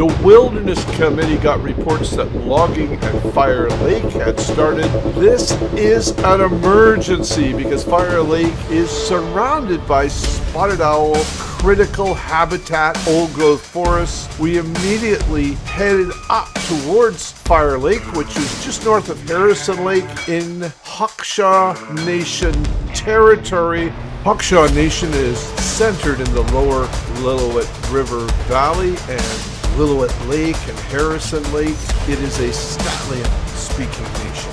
The Wilderness Committee got reports that logging at Fire Lake had started. This is an emergency because Fire Lake is surrounded by spotted owl critical habitat old-growth forests. We immediately headed up towards Fire Lake, which is just north of Harrison Lake in Xa'xtsa Nation territory. Xa'xtsa Nation is centered in the lower Lillooet River Valley and Lillooet Lake and Harrison Lake. It is a Xa'xtsa-speaking nation.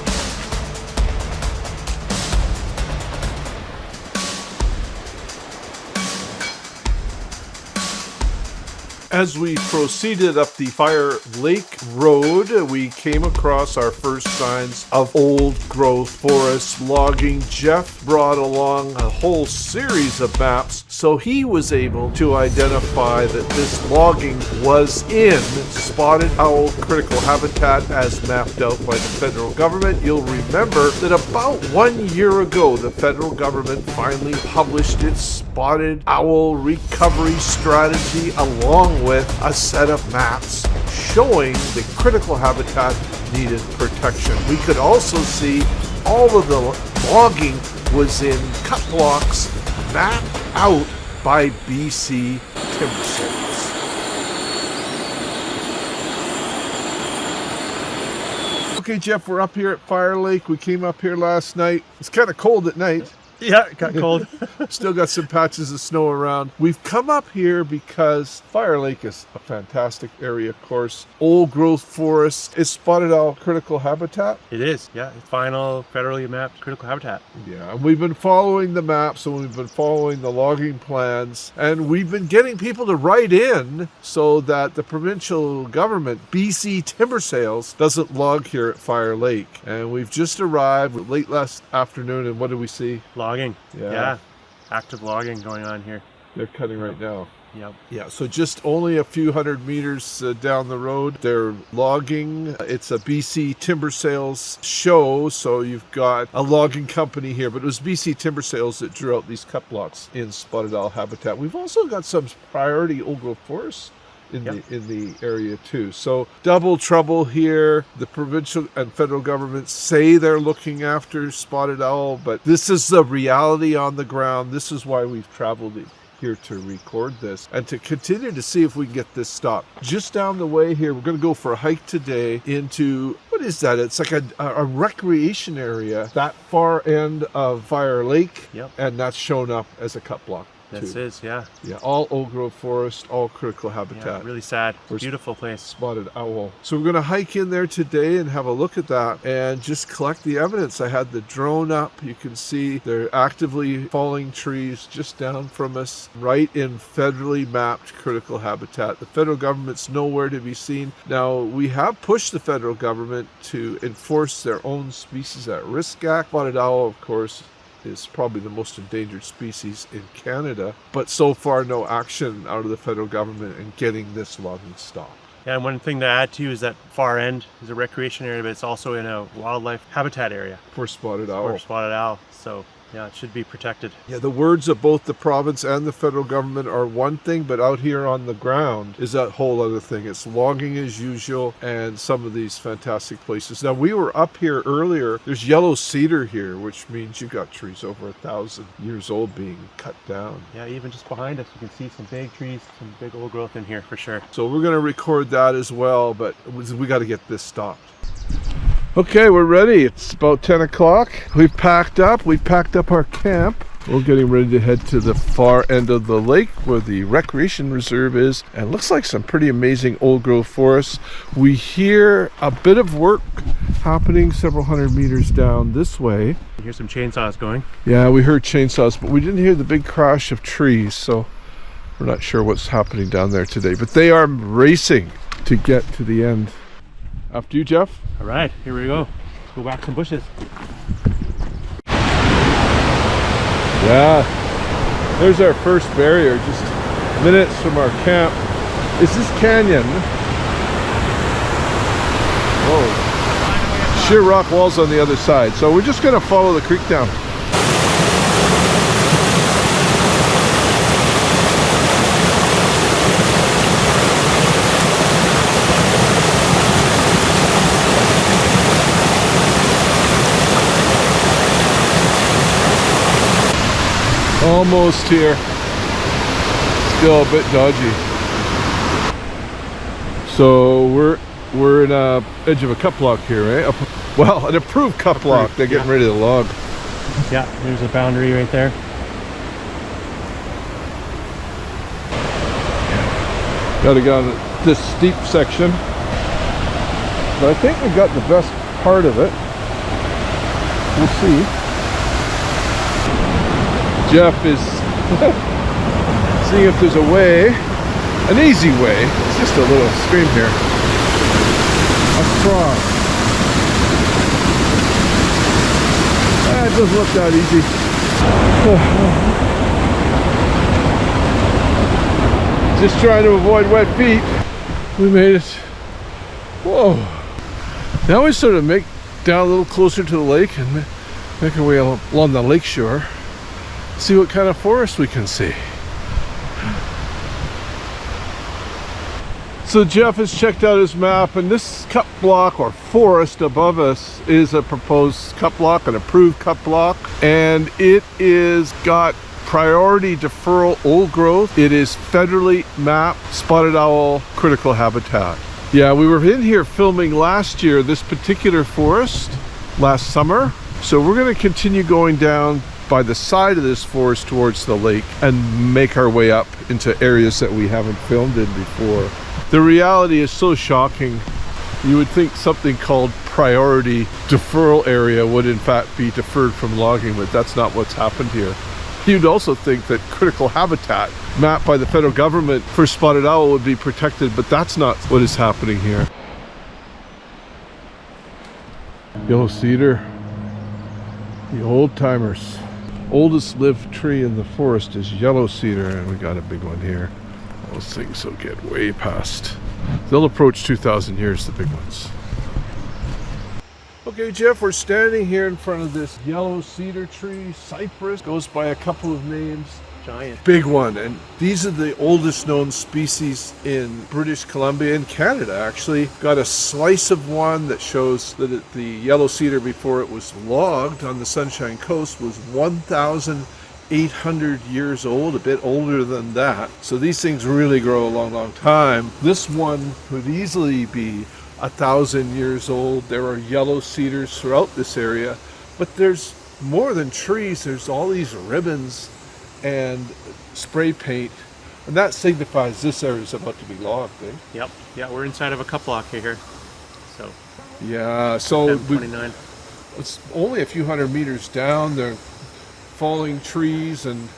As we proceeded up the Fire Lake Road, we came across our first signs of old-growth forest logging. Geoff brought along a whole series of maps, so he was able to identify that this logging was in spotted owl critical habitat as mapped out by the federal government. You'll remember that about 1 year ago, the federal government finally published its spotted owl recovery strategy along with a set of maps showing the critical habitat needed protection. We could also see all of the logging was in cut blocks mapped out by BC timber sales. Okay, Geoff, we're up here at Fire Lake. We came up here last night. It's kind of cold at night. Yeah, it got cold. Still got some patches of snow around. We've come up here because Fire Lake is a fantastic area, of course. Old growth forest. Is spotted owl critical habitat? It is, yeah. It's final federally mapped critical habitat. Yeah, and we've been following the maps and we've been following the logging plans, and we've been getting people to write in so that the provincial government, BC Timber Sales, doesn't log here at Fire Lake. And we've just arrived late last afternoon, and what do we see? Logging. Yeah. Active logging going on here. They're cutting right now. Yep. Yeah, so just only a few hundred meters down the road, they're logging. It's a BC Timber Sales show, so you've got a logging company here, but it was BC Timber Sales that drew out these cut blocks in spotted owl habitat. We've also got some priority old growth forests in the area too. So double trouble here. The provincial and federal governments say they're looking after spotted owl, but this is the reality on the ground. This is why we've traveled here to record this and to continue to see if we can get this stopped. Just down the way here, we're going to go for a hike today into, what is that? It's like a recreation area, that far end of Fire Lake. Yep. And that's shown up as a cut block. This is, yeah. Yeah, all old growth forest, all critical habitat. Yeah, really sad. Beautiful place. Spotted owl. So we're going to hike in there today and have a look at that and just collect the evidence. I had the drone up. You can see they're actively falling trees just down from us, right in federally mapped critical habitat. The federal government's nowhere to be seen. Now, we have pushed the federal government to enforce their own Species at Risk Act. Spotted owl, of course, is probably the most endangered species in Canada, but so far no action out of the federal government in getting this logging stopped. Yeah, and one thing to add too is that far end is a recreation area, but it's also in a wildlife habitat area. For spotted owl. For spotted owl, so yeah, it should be protected. Yeah, the words of both the province and the federal government are one thing, but out here on the ground is a whole other thing. It's logging as usual and some of these fantastic places. Now, we were up here earlier. There's yellow cedar here, which means you've got trees over 1,000 years old being cut down. Yeah, even just behind us, you can see some big trees, some big old growth in here for sure. So we're going to record that as well, but we got to get this stopped. Okay, we're ready. It's about 10 o'clock. We've packed up our camp. We're getting ready to head to the far end of the lake where the recreation reserve is, and it looks like some pretty amazing old growth forests. We hear a bit of work happening several hundred meters down this way. You hear some chainsaws going. Yeah, we heard chainsaws, but we didn't hear the big crash of trees, so we're not sure what's happening down there today, but they are racing to get to the end. After you, Geoff. All right, here we go. Let's go whack some bushes. Yeah, there's our first barrier, just minutes from our camp. Is this canyon? Whoa. Sheer rock walls on the other side. So we're just gonna follow the creek down. Almost here. Still a bit dodgy. So we're in a edge of a cut block here, right? Well, an approved cut block. They're getting ready to log. Yeah, there's a boundary right there. Gotta go on this steep section. But I think we got the best part of it. We'll see. Geoff is seeing if there's a way, an easy way. It's just a little stream here. Across. It doesn't look that easy. Just trying to avoid wet feet. We made it. Whoa. Now we sort of make down a little closer to the lake and make our way along the lake shore. See what kind of forest we can see. So Geoff has checked out his map, and this cut block or forest above us is a proposed cut block, an approved cut block, and it is got priority deferral old growth. It is federally mapped spotted owl critical habitat. Yeah, we were in here filming last year this particular forest last summer, so we're going to continue going down by the side of this forest towards the lake and make our way up into areas that we haven't filmed in before. The reality is so shocking. You would think something called priority deferral area would in fact be deferred from logging, but that's not what's happened here. You'd also think that critical habitat mapped by the federal government for spotted owl would be protected, but that's not what is happening here. Yellow cedar, the old timers. Oldest lived tree in the forest is yellow cedar, and we got a big one here. Those things will get way past. They'll approach 2,000 years, the big ones. Okay, Geoff, we're standing here in front of this yellow cedar tree. Cypress goes by a couple of names. Giant. Big one, and these are the oldest known species in British Columbia and Canada, actually. Got a slice of one that shows that the yellow cedar before it was logged on the Sunshine Coast was 1,800 years old, a bit older than that. So these things really grow a long, long time. This one could easily be 1,000 years old. There are yellow cedars throughout this area, but there's more than trees. There's all these ribbons and spray paint, and that signifies this area is about to be logged, eh? Yep. Yeah, we're inside of a cut block here. So Yeah, so 29. it's only a few hundred meters down. They're falling trees and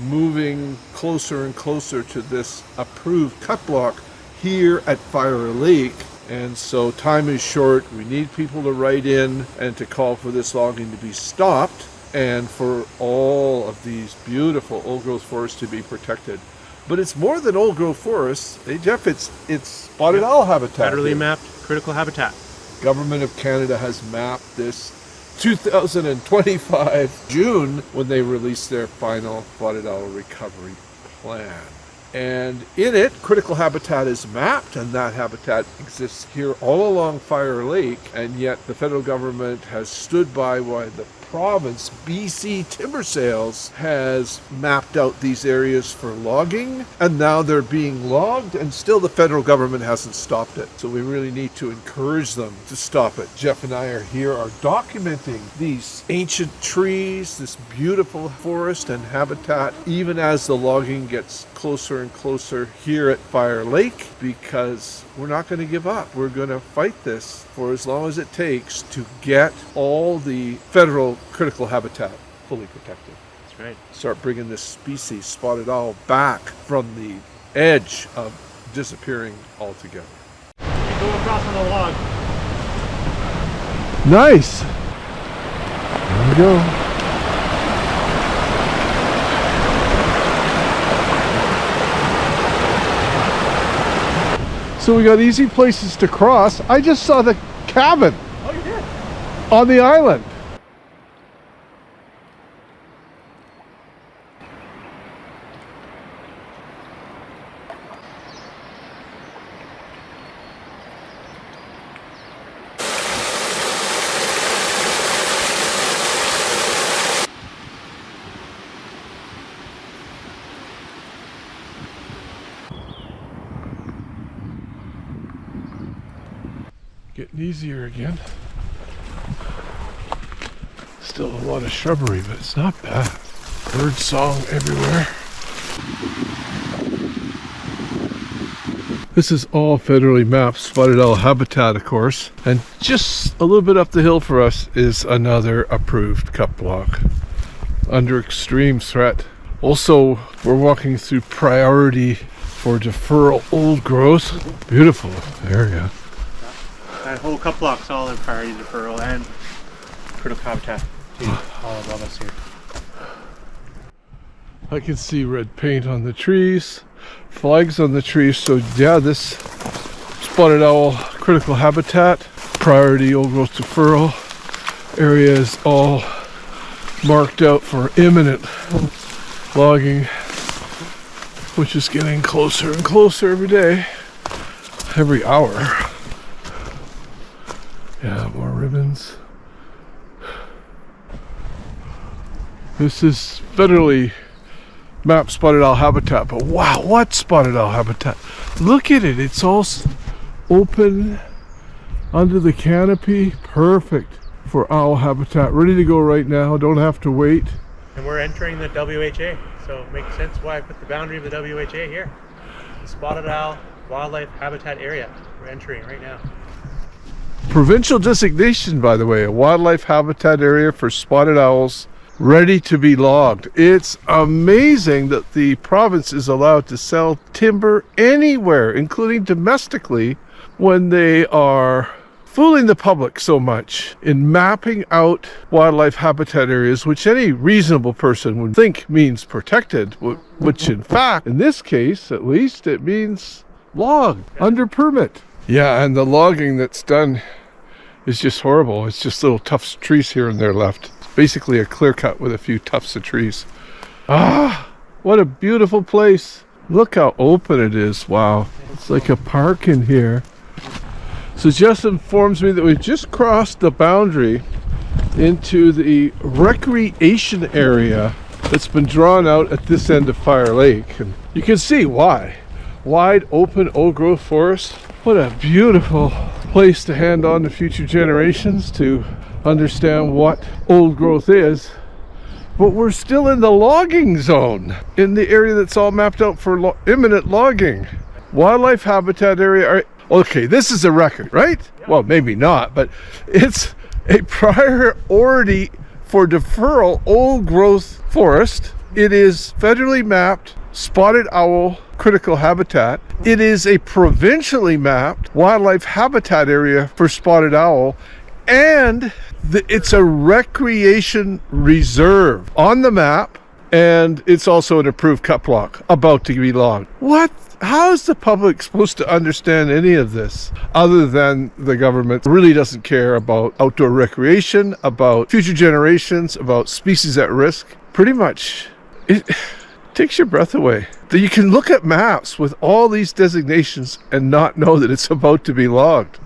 moving closer and closer to this approved cut block here at Fire Lake. And so time is short. We need people to write in and to call for this logging to be stopped, and for all of these beautiful old growth forests to be protected. But it's more than old growth forests. Hey, Geoff, it's spotted owl habitat. Federally here. mapped critical habitat. Government of Canada has mapped this 2025 June when they released their final spotted owl recovery plan. And in it, critical habitat is mapped, and that habitat exists here all along Fire Lake, and yet the federal government has stood by while the province, BC Timber Sales, has mapped out these areas for logging, and now they're being logged, and still the federal government hasn't stopped it. So we really need to encourage them to stop it. Geoff and I are here, are documenting these ancient trees, this beautiful forest and habitat, even as the logging gets closer and closer here at Fire Lake, because we're not going to give up. We're going to fight this for as long as it takes to get all the federal critical habitat fully protected. That's right. Start bringing this species, spotted owl, back from the edge of disappearing altogether. You go across on the log. Nice. There we go. So we got easy places to cross. I just saw the cabin. Oh, you did? On the island. Getting easier again. Still a lot of shrubbery, but it's not bad. Bird song everywhere. This is all federally mapped spotted owl habitat, of course. And just a little bit up the hill for us is another approved cut block under extreme threat. Also, we're walking through priority for deferral old growth. Beautiful area. That whole cut block's all in priority deferral and critical habitat too, all above us here. I can see red paint on the trees, flags on the trees. So yeah, this spotted owl critical habitat, priority old growth deferral area is all marked out for imminent logging, which is getting closer and closer every day, every hour. Yeah, more ribbons. This is federally map spotted owl habitat, but wow, what spotted owl habitat? Look at it, it's all open under the canopy. Perfect for owl habitat, ready to go right now, don't have to wait. And we're entering the WHA, so it makes sense why I put the boundary of the WHA here. The Spotted Owl Wildlife Habitat Area we're entering right now. Provincial designation, by the way, a wildlife habitat area for spotted owls, ready to be logged. It's amazing that the province is allowed to sell timber anywhere, including domestically, when they are fooling the public so much in mapping out wildlife habitat areas, which any reasonable person would think means protected, which in fact, in this case at least, it means logged under permit. Yeah, and the logging that's done is just horrible. It's just little tufts of trees here and there left. Basically a clear cut with a few tufts of trees. Ah, what a beautiful place. Look how open it is. Wow, it's like a park in here. So Geoff informs me that we've just crossed the boundary into the recreation area that's been drawn out at this end of Fire Lake. And you can see why. Wide open old growth forest. What a beautiful place to hand on to future generations to understand what old growth is. But we're still in the logging zone, in the area that's all mapped out for imminent logging. Wildlife habitat area. Okay, this is a record, right? Yeah. Well, maybe not, but it's a priority for deferral old growth forest. It is federally mapped spotted owl critical habitat. It is a provincially mapped wildlife habitat area for spotted owl, and it's a recreation reserve on the map, and it's also an approved cut block about to be logged. What? How is the public supposed to understand any of this other than the government really doesn't care about outdoor recreation, about future generations, about species at risk? Pretty much it takes your breath away that you can look at maps with all these designations and not know that it's about to be logged.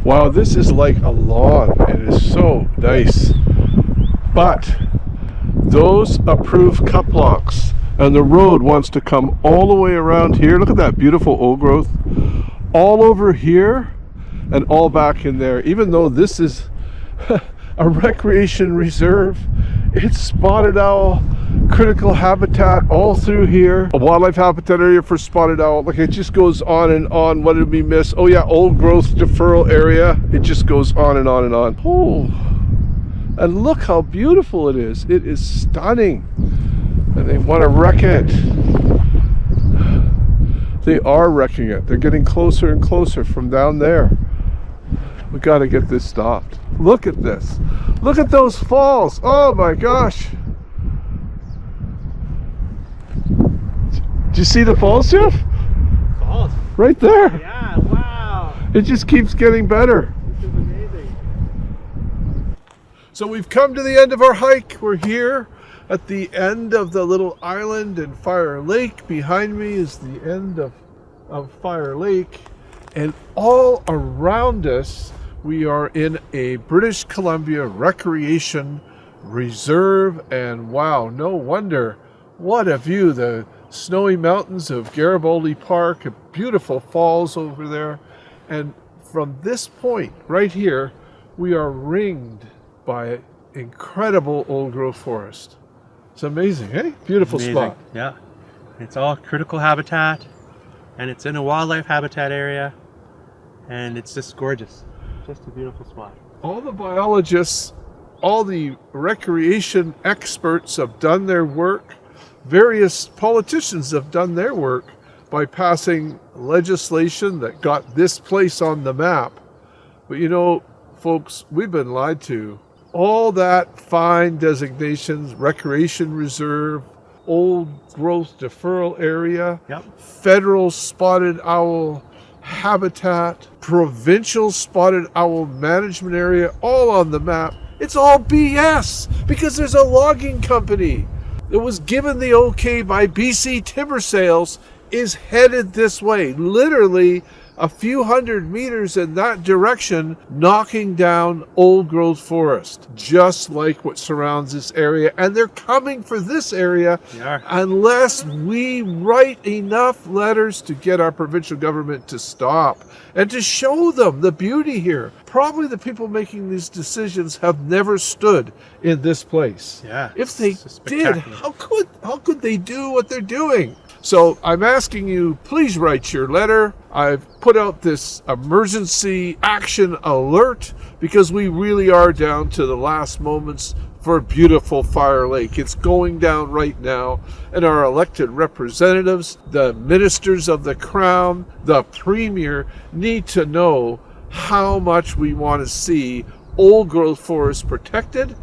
Wow, this is like a lawn. It is so nice. But those approved cut blocks, and the road wants to come all the way around here. Look at that beautiful old growth. All over here and all back in there. Even though this is a recreation reserve, it's spotted owl critical habitat all through here. A wildlife habitat area for spotted owl. Like, it just goes on and on. What did we miss? Oh yeah, old growth deferral area. It just goes on and on and on. Oh, and look how beautiful it is. It is stunning. And they want to wreck it. They are wrecking it. They're getting closer and closer from down there. We got to get this stopped. Look at this. Look at those falls. Oh my gosh. Did you see the falls, Geoff? Falls? Right there. Yeah, wow. It just keeps getting better. This is amazing. So we've come to the end of our hike. We're here at the end of the little island in Fire Lake. Behind me is the end of Fire Lake. And all around us, we are in a British Columbia recreation reserve. And wow, no wonder, what a view. The snowy mountains of Garibaldi Park, beautiful falls over there. And from this point right here, we are ringed by incredible old growth forest. It's amazing, eh? Beautiful Amazing. spot. Yeah. It's all critical habitat, and it's in a wildlife habitat area, and it's just gorgeous. Just a beautiful spot. All the biologists, all the recreation experts have done their work. Various politicians have done their work by passing legislation that got this place on the map. But you know, folks, we've been lied to. All that fine designations, recreation reserve, old growth deferral area, federal spotted owl habitat, provincial spotted owl management area, all on the map. It's all BS because there's a logging company that was given the okay by BC Timber Sales is headed this way, literally a few hundred meters in that direction, knocking down old growth forest, just like what surrounds this area. And they're coming for this area unless we write enough letters to get our provincial government to stop and to show them the beauty here. Probably the people making these decisions have never stood in this place. Yeah. If they did, how could they do what they're doing? So I'm asking you, please write your letter. I've put out this emergency action alert because we really are down to the last moments for beautiful Fire Lake. It's going down right now, and our elected representatives, the ministers of the Crown, the Premier need to know how much we want to see old growth forest protected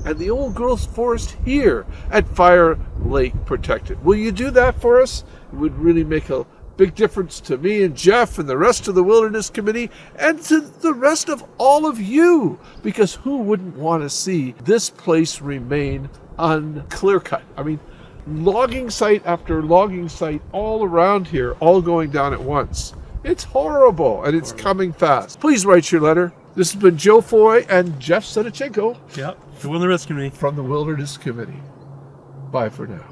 and the old growth forest here at Fire Lake protected. Will you do that for us? It would really make a big difference to me and Geoff and the rest of the Wilderness Committee and to the rest of all of you, because who wouldn't want to see this place remain unclear-cut? I mean, logging site after logging site all around here, all going down at once. It's horrible, and it's coming fast. Please write your letter. This has been Joe Foy and Geoff Sedachenko. The Wilderness Committee. From the Wilderness Committee. Bye for now.